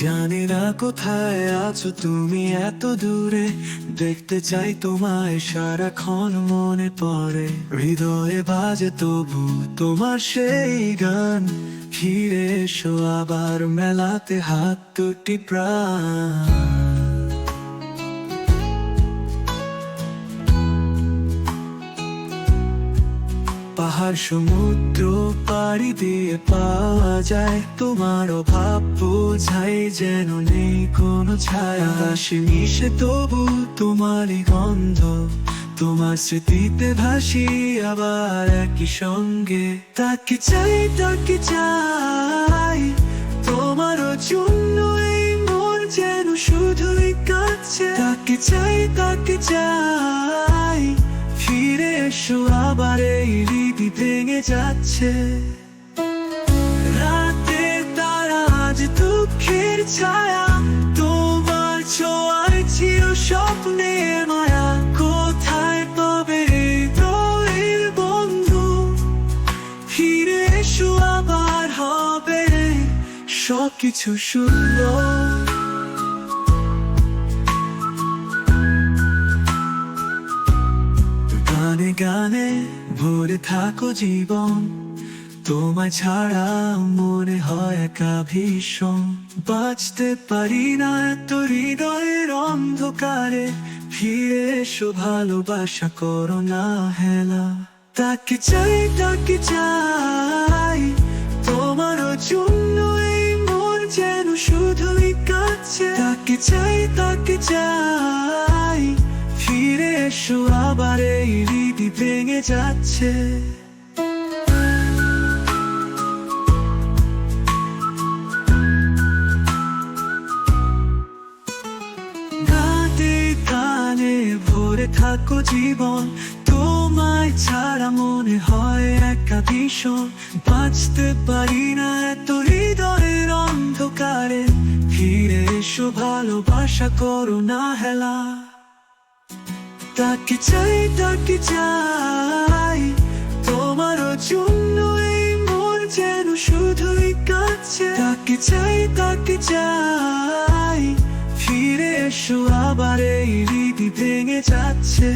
জানি না কোথায় আছো তুমি এত দূরে, দেখতে চাই তোমায় সারাক্ষণ মনে পড়ে। হৃদয়ে বাজে তবু তোমার সেই গান, ফিরে এসো আবার মেলাতে হাত দুটি প্রাণ। পাহাড় সমুদ্র পাড়ি দিয়ে পাওয়া যায় তোমার অভাব বোঝাই, যেন নেই কোনো ছায়া। হাসি মিশে তবু তোমারই গন্ধ, তোমার স্মৃতিতে ভাসি আবার একই সঙ্গে। তাকে চাই তোমারও জন্য এই মন যেন শুধুই কাছে। তাকে চাই ফিরে এসো আবার, এই রীতি ভেঙে যাচ্ছে। রাতে তারা আজ দুঃখের ছায়া, তোমার ছোঁয়ায় ছিল স্বপ্নের মায়া। কোথায় পাবে হৃদয়ের বন্ধু, ফিরে এসো আবার হবে সবকিছু সুন্দর। গানে গানে ভরে থাকো জীবন, তোমায় ছাড়া মনে হয় একা ভীষণ। বাঁচতে পারি না এত হৃদয়ের অন্ধকারে, ফিরে এসো ভালোবাসা করো না হেলা। তাকে চাই তোমারও জন্য এই মন যেন শুধুই কাছে। তাকে চাই ফিরে এসো আবার, এই রীতি ভেঙে যাচ্ছে। গানে গানে ভরে থাকো জীবন, তোমায় ছাড়া মনে হয় একা ভীষণ। বাঁচতে পারি না এত হৃদয়ের অন্ধকারে, ফিরে এসো ভালোবাসা করো না হেলা। তাকে চাই তোমারও জন্য এই মন যেন শুধুই কাছে। তাকে চাই ফিরে এসো আবার, এই রীতি ভেঙে যাচ্ছে।